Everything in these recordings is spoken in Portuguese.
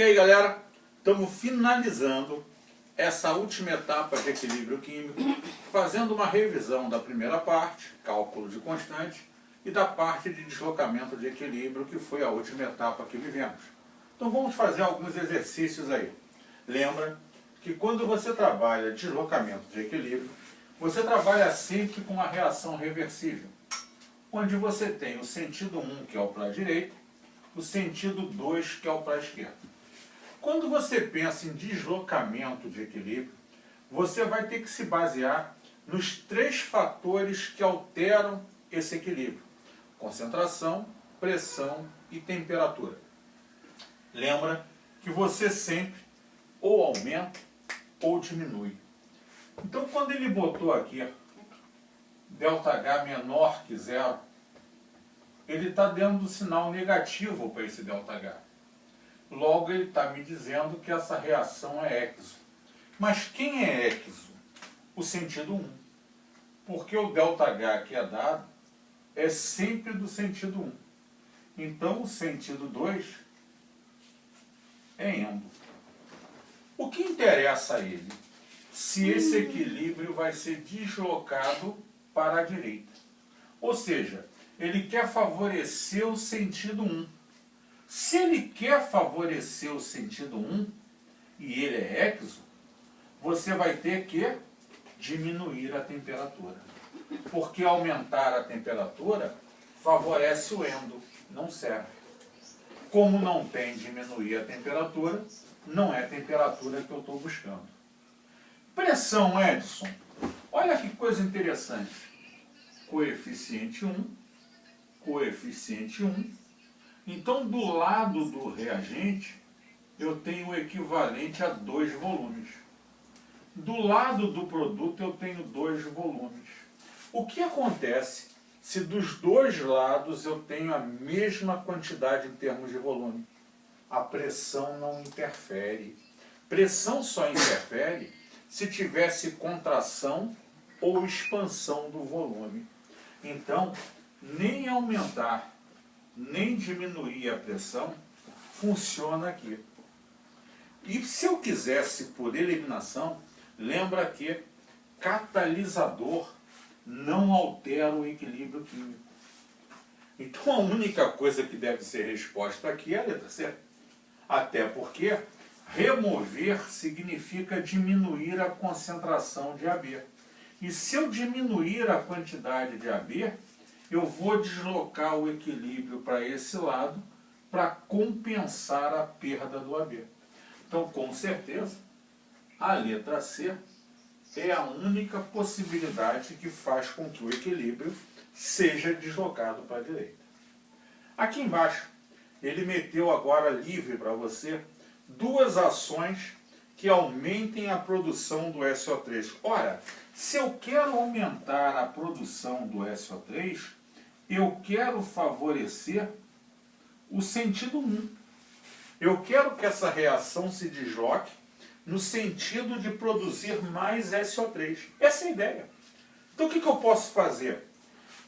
E aí, galera, estamos finalizando essa última etapa de equilíbrio químico, fazendo uma revisão da primeira parte, cálculo de constante, e da parte de deslocamento de equilíbrio, que foi a última etapa que vivemos. Então vamos fazer alguns exercícios aí. Lembra que quando você trabalha deslocamento de equilíbrio, você trabalha sempre com uma reação reversível, onde você tem o sentido 1, que é o para a direita, o sentido 2, que é o para a esquerda. Quando você pensa em deslocamento de equilíbrio, você vai ter que se basear nos 3 fatores que alteram esse equilíbrio: concentração, pressão e temperatura. Lembra que você sempre ou aumenta ou diminui. Então, quando ele botou aqui ΔH menor que zero, ele está dando sinal negativo para esse ΔH. Logo, ele está me dizendo que essa reação é équiso. Mas quem é équiso? O sentido 1. Porque o ΔH que é dado é sempre do sentido 1. Então, o sentido 2 é endo. O que interessa a ele? Se esse equilíbrio vai ser deslocado para a direita. Ou seja, ele quer favorecer o sentido 1. Se ele quer favorecer o sentido 1, e ele é équiso, você vai ter que diminuir a temperatura. Porque aumentar a temperatura favorece o endo, não serve. Como não tem diminuir a temperatura, não é a temperatura que eu estou buscando. Pressão, Edson. Olha que coisa interessante. Coeficiente 1, coeficiente 1. Então, do lado do reagente, eu tenho o equivalente a 2 volumes. Do lado do produto, eu tenho 2 volumes. O que acontece se dos dois lados eu tenho a mesma quantidade em termos de volume? A pressão não interfere. Pressão só interfere se tivesse contração ou expansão do volume. Então, nem aumentar nem diminuir a pressão funciona aqui. E se eu quisesse por eliminação, lembra que catalisador não altera o equilíbrio químico. Então a única coisa que deve ser resposta aqui é a letra C. Até porque remover significa diminuir a concentração de AB. E se eu diminuir a quantidade de AB, eu vou deslocar o equilíbrio para esse lado para compensar a perda do AB. Então, com certeza, a letra C é a única possibilidade que faz com que o equilíbrio seja deslocado para a direita. Aqui embaixo, ele meteu agora livre para você 2 ações que aumentem a produção do SO3. Ora, se eu quero aumentar a produção do SO3, eu quero favorecer o sentido 1. Eu quero que essa reação se desloque no sentido de produzir mais SO3. Essa é a ideia. Então o que eu posso fazer?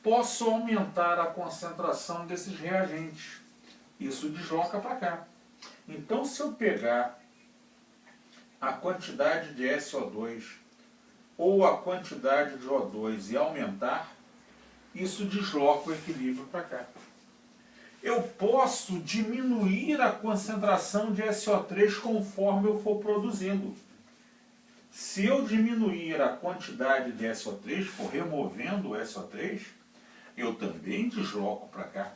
Posso aumentar a concentração desses reagentes. Isso desloca para cá. Então se eu pegar a quantidade de SO2 ou a quantidade de O2 e aumentar, isso desloca o equilíbrio para cá. Eu posso diminuir a concentração de SO3 conforme eu for produzindo. Se eu diminuir a quantidade de SO3, for removendo o SO3, eu também desloco para cá.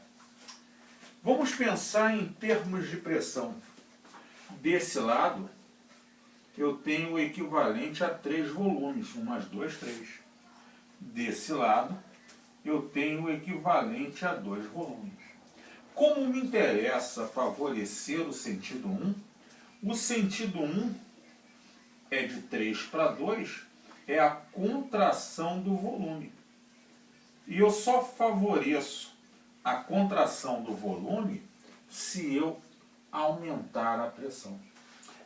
Vamos pensar em termos de pressão. Desse lado, eu tenho o equivalente a 3 volumes, 1 mais 2, 3. Desse lado, eu tenho o equivalente a 2 volumes. Como me interessa favorecer o sentido 1, o sentido 1 é de 3 para 2, é a contração do volume. E eu só favoreço a contração do volume se eu aumentar a pressão.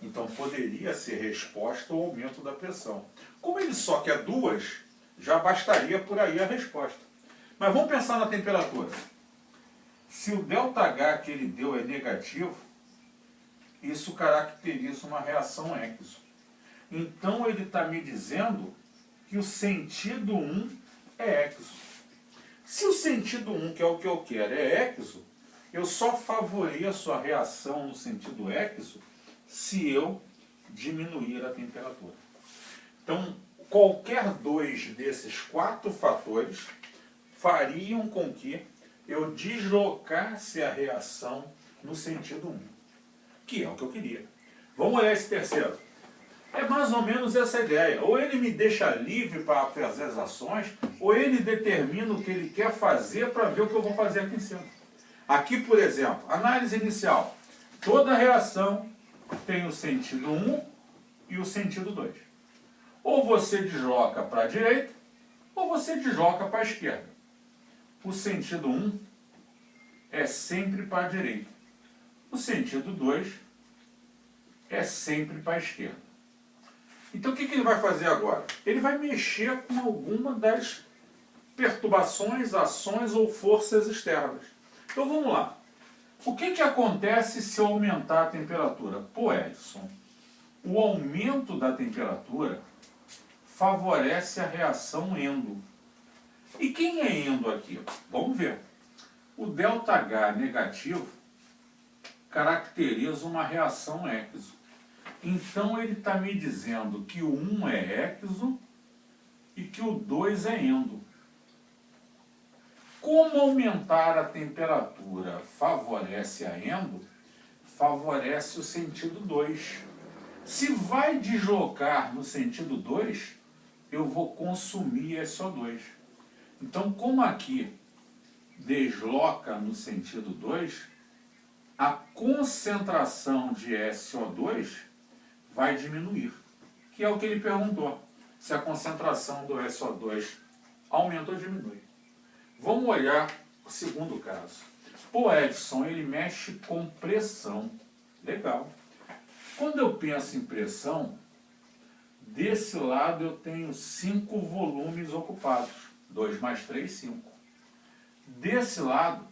Então poderia ser resposta ao aumento da pressão. Como ele só quer 2, já bastaria por aí a resposta. Mas vamos pensar na temperatura. Se o ΔH que ele deu é negativo, isso caracteriza uma reação exo. Então ele está me dizendo que o sentido 1 é exo. Se o sentido 1, que é o que eu quero, é exo, eu só favoreço a reação no sentido exo se eu diminuir a temperatura. Então, qualquer dois desses 4 fatores fariam com que eu deslocasse a reação no sentido 1, que é o que eu queria. Vamos olhar esse terceiro. É mais ou menos essa ideia. Ou ele me deixa livre para fazer as ações, ou ele determina o que ele quer fazer para ver o que eu vou fazer aqui em cima. Aqui, por exemplo, análise inicial. Toda reação tem o sentido 1 e o sentido 2. Ou você desloca para a direita, ou você desloca para a esquerda. O sentido 1 é sempre para a direita. O sentido 2 é sempre para a esquerda. Então o que ele vai fazer agora? Ele vai mexer com alguma das perturbações, ações ou forças externas. Então vamos lá. O que acontece se eu aumentar a temperatura? Pô, Edson, o aumento da temperatura favorece a reação endo. E quem é endo aqui? Vamos ver. O ΔH negativo caracteriza uma reação exo. Então ele está me dizendo que o 1 é exo e que o 2 é endo. Como aumentar a temperatura favorece a endo, favorece o sentido 2. Se vai deslocar no sentido 2, eu vou consumir SO2. Então, como aqui desloca no sentido 2, a concentração de SO2 vai diminuir, que é o que ele perguntou, se a concentração do SO2 aumenta ou diminui. Vamos olhar o segundo caso. Pô, Edson, ele mexe com pressão. Legal. Quando eu penso em pressão, desse lado eu tenho 5 volumes ocupados. 2 mais 3, 5. Desse lado,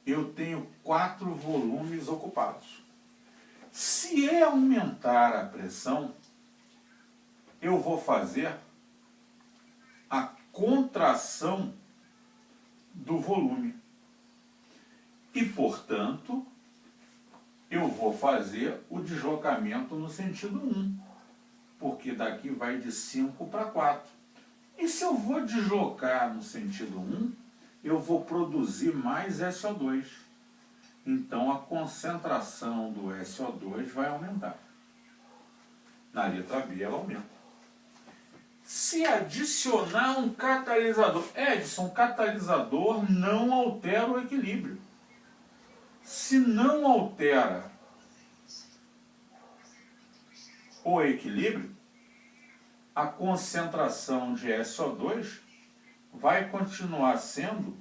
eu tenho 4 volumes ocupados. Se eu aumentar a pressão, eu vou fazer a contração do volume. E, portanto, eu vou fazer o deslocamento no sentido 1, porque daqui vai de 5 para 4. E se eu vou deslocar no sentido 1, eu vou produzir mais SO2. Então, a concentração do SO2 vai aumentar. Na letra B, ela aumenta. Se adicionar um catalisador... Edson, um catalisador não altera o equilíbrio. Se não altera o equilíbrio, a concentração de SO2 vai continuar sendo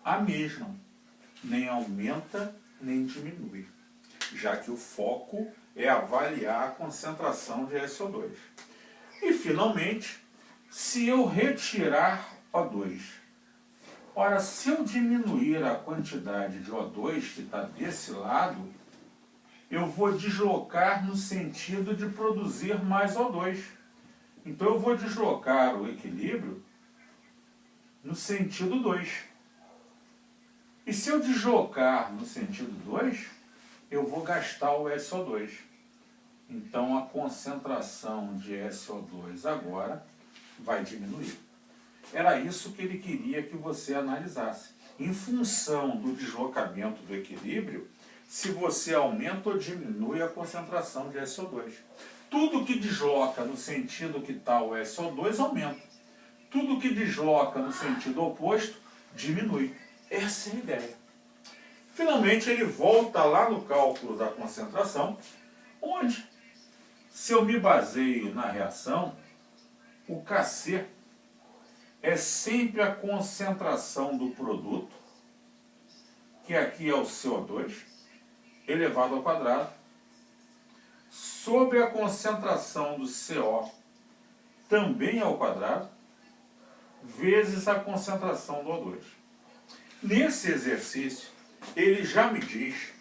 a mesma. Nem aumenta, nem diminui. Já que o foco é avaliar a concentração de SO2. E, finalmente, se eu retirar O2. Ora, se eu diminuir a quantidade de O2 que está desse lado, eu vou deslocar no sentido de produzir mais O2. Então, eu vou deslocar o equilíbrio no sentido 2. E se eu deslocar no sentido 2, eu vou gastar o SO2. Então, a concentração de SO2 agora vai diminuir. Era isso que ele queria que você analisasse. Em função do deslocamento do equilíbrio, se você aumenta ou diminui a concentração de SO2. Tudo que desloca no sentido que está o SO2 aumenta. Tudo que desloca no sentido oposto diminui. Essa é a ideia. Finalmente, ele volta lá no cálculo da concentração, onde, se eu me baseio na reação, o Kc é sempre a concentração do produto, que aqui é o CO2, elevado ao quadrado, sobre a concentração do CO, também ao quadrado, vezes a concentração do O2. Nesse exercício, ele já me diz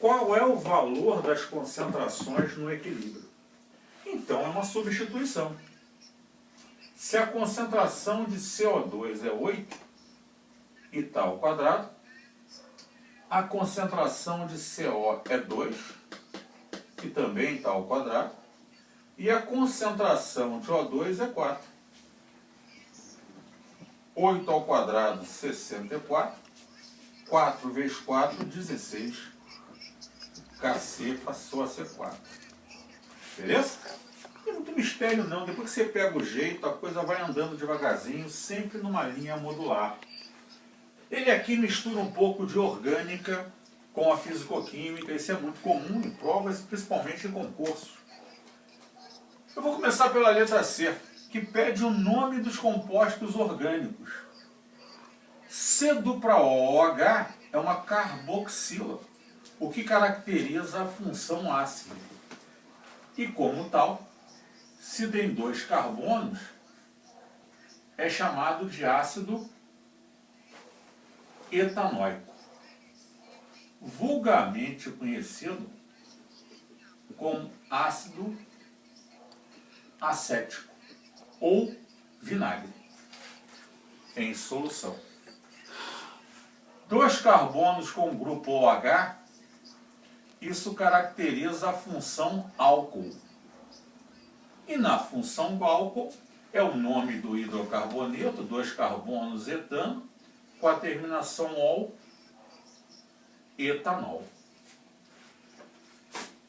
qual é o valor das concentrações no equilíbrio. Então é uma substituição. Se a concentração de CO2 é 8 e tá ao quadrado, a concentração de CO é 2 e também está ao quadrado, e a concentração de O2 é 4. 8 ao quadrado, 64. 4 vezes 4, 16. KC passou a ser 4. Beleza? Não tem muito mistério não. Depois que você pega o jeito, a coisa vai andando devagarzinho, sempre numa linha modular. Ele aqui mistura um pouco de orgânica com a fisicoquímica. Isso é muito comum em provas, principalmente em concursos. Eu vou começar pela letra C, que pede o nome dos compostos orgânicos. C dupla OH é uma carboxila, o que caracteriza a função ácida. E como tal, se tem 2 carbonos, é chamado de ácido etanóico, vulgarmente conhecido como ácido acético ou vinagre em solução. 2 carbonos com o grupo OH, isso caracteriza a função álcool. E na função álcool é o nome do hidrocarboneto, 2 carbonos etano, com a terminação ol, etanol.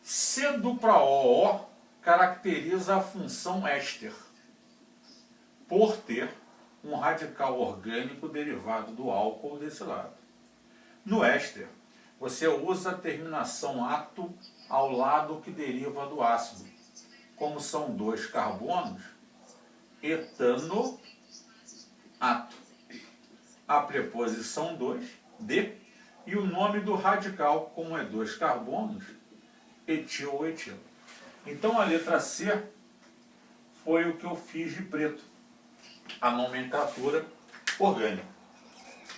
C dupla OO caracteriza a função éster, por ter um radical orgânico derivado do álcool desse lado. No éster, você usa a terminação ato ao lado que deriva do ácido. Como são 2 carbonos, etano, ato. A preposição 2, de, e o nome do radical, como é 2 carbonos, etil ou etilo. Então a letra C foi o que eu fiz de preto, a nomenclatura orgânica.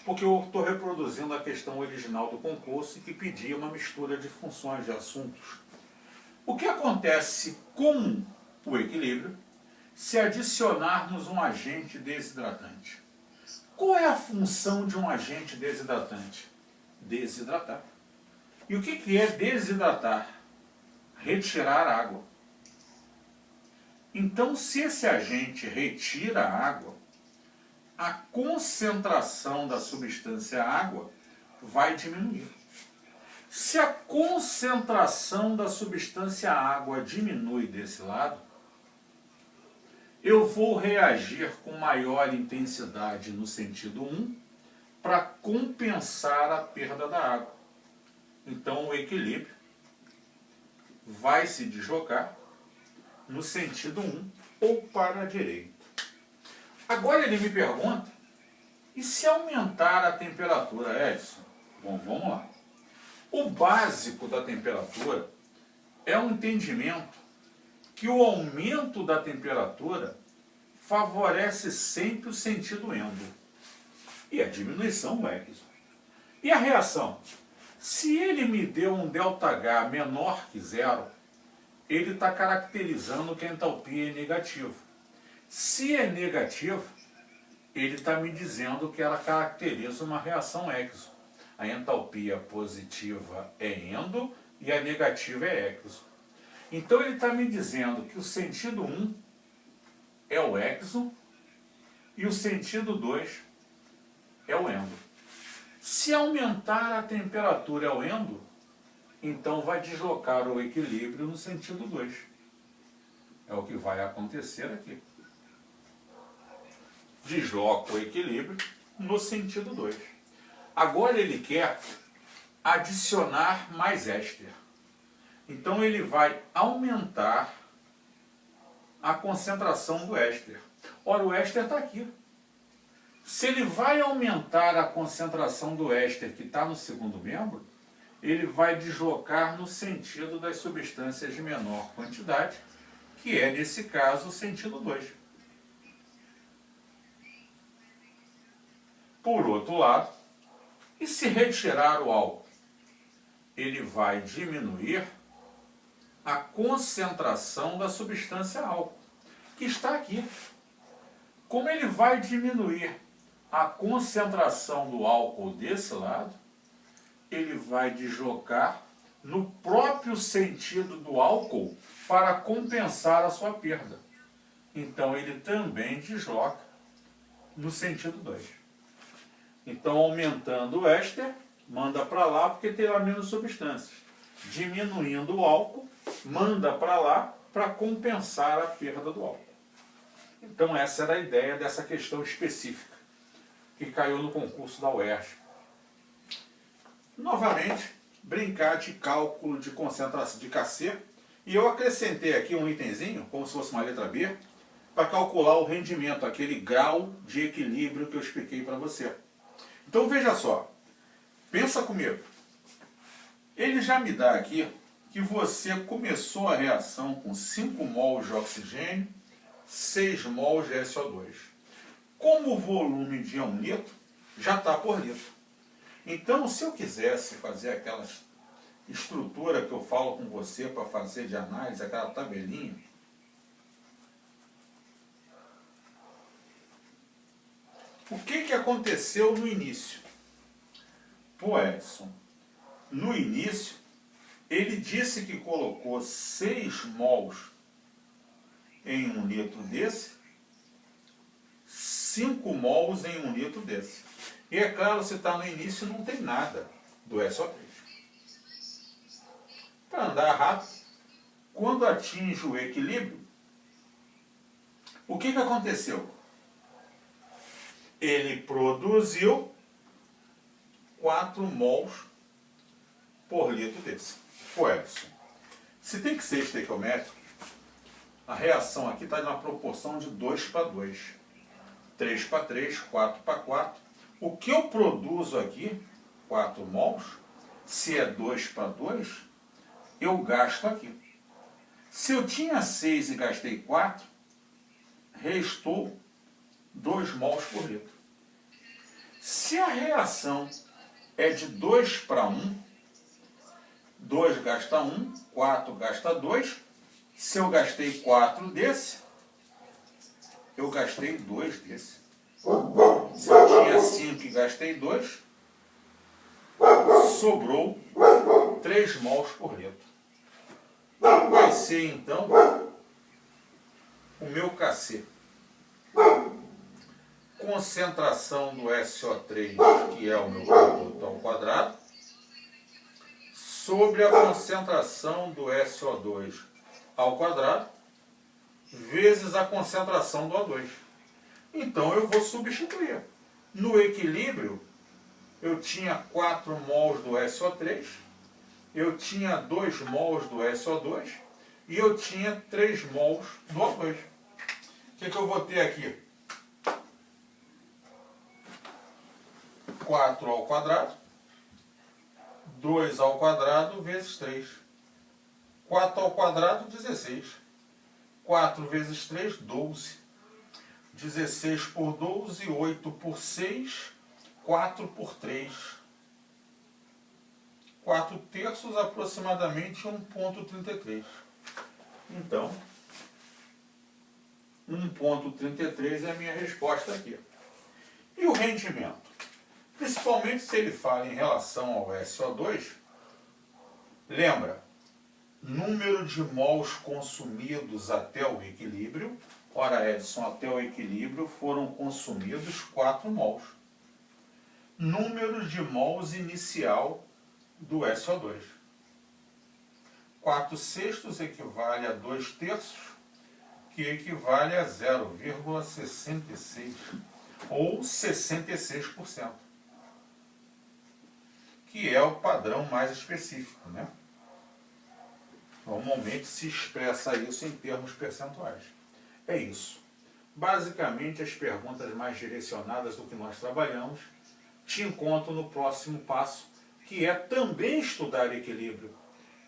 Porque eu estou reproduzindo a questão original do concurso que pedia uma mistura de funções, de assuntos. O que acontece com o equilíbrio se adicionarmos um agente desidratante? Qual é a função de um agente desidratante? Desidratar. E o que é desidratar? Retirar água. Então, se esse agente retira a água, a concentração da substância água vai diminuir. Se a concentração da substância água diminui desse lado, eu vou reagir com maior intensidade no sentido 1 para compensar a perda da água. Então o equilíbrio vai se deslocar no sentido 1 ou para a direita. Agora ele me pergunta, e se aumentar a temperatura, Edson? Bom, vamos lá. O básico da temperatura é um entendimento que o aumento da temperatura favorece sempre o sentido endo e a diminuição o exo. E a reação? Se ele me deu um ΔH menor que zero, ele está caracterizando que a entalpia é negativa. Se é negativo, ele está me dizendo que ela caracteriza uma reação exo. A entalpia positiva é endo e a negativa é exo. Então ele está me dizendo que o sentido 1 é o exo e o sentido 2 é o endo. Se aumentar a temperatura é o endo, então vai deslocar o equilíbrio no sentido 2. É o que vai acontecer aqui. Desloca o equilíbrio no sentido 2. Agora ele quer adicionar mais éster. Então ele vai aumentar a concentração do éster. Ora, o éster está aqui. Se ele vai aumentar a concentração do éster que está no segundo membro, ele vai deslocar no sentido das substâncias de menor quantidade, que é, nesse caso, o sentido 2. Por outro lado, e se retirar o álcool? ele vai diminuir a concentração da substância álcool, que está aqui. Como ele vai diminuir a concentração do álcool desse lado, ele vai deslocar no próprio sentido do álcool para compensar a sua perda. Então ele também desloca no sentido 2. Então, aumentando o éster, manda para lá porque terá menos substâncias. Diminuindo o álcool, manda para lá para compensar a perda do álcool. Então essa era a ideia dessa questão específica que caiu no concurso da UERJ. Novamente, brincar de cálculo de concentração de Kc, e eu acrescentei aqui um itemzinho, como se fosse uma letra B, para calcular o rendimento, aquele grau de equilíbrio que eu expliquei para você. Então veja só, pensa comigo, ele já me dá aqui que você começou a reação com 5 mols de oxigênio, 6 mols de SO2. Como o volume de 1 litro, já está por litro. Então, se eu quisesse fazer aquela estrutura que eu falo com você para fazer de análise, aquela tabelinha, o que aconteceu no início? Pô, Edson, no início, ele disse que colocou 6 mols em 1 litro desse, 5 mols em 1 litro desse. E é claro, se está no início, não tem nada do SO3. Para andar rápido, quando atinge o equilíbrio, o que aconteceu? Ele produziu 4 mols por litro desse. Pô, Edson, se tem que ser estequiométrico, a reação aqui está numa proporção de 2 para 2. 3 para 3, 4 para 4. O que eu produzo aqui, 4 mols, se é 2 para 2, eu gasto aqui. Se eu tinha 6 e gastei 4, restou 2 mols por litro. Se a reação é de 2 para 1, 2 gasta 1, 4 gasta 2. Se eu gastei 4 desse, eu gastei 2 desse. Se eu tinha 5 e gastei 2, sobrou 3 mols por litro. Vai ser então o meu Kc. Concentração do SO3, que é o meu produto ao quadrado, sobre a concentração do SO2 ao quadrado, vezes a concentração do O2. Então eu vou substituir. No equilíbrio, eu tinha 4 mols do SO3, eu tinha 2 mols do SO2 e eu tinha 3 mols do O2. O que eu vou ter aqui? 4 ao quadrado, 2 ao quadrado vezes 3. 4 ao quadrado, 16. 4 vezes 3, 12. 16 por 12, 8 por 6, 4 por 3. 4 terços, aproximadamente 1,33. Então, 1,33 é a minha resposta aqui. E o rendimento? Principalmente se ele fala em relação ao SO2, lembra, número de mols consumidos até o equilíbrio. Ora, Edson, até o equilíbrio foram consumidos 4 mols. Número de mols inicial do SO2. 4 sextos equivale a 2 terços, que equivale a 0,66, ou 66%, que é o padrão mais específico, né? Normalmente se expressa isso em termos percentuais. É isso. Basicamente, as perguntas mais direcionadas do que nós trabalhamos te encontro no próximo passo, que é também estudar equilíbrio,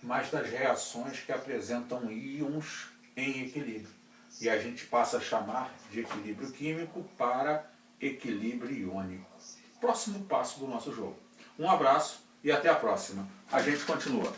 mas das reações que apresentam íons em equilíbrio. E a gente passa a chamar de equilíbrio químico para equilíbrio iônico. Próximo passo do nosso jogo. Um abraço e até a próxima. A gente continua.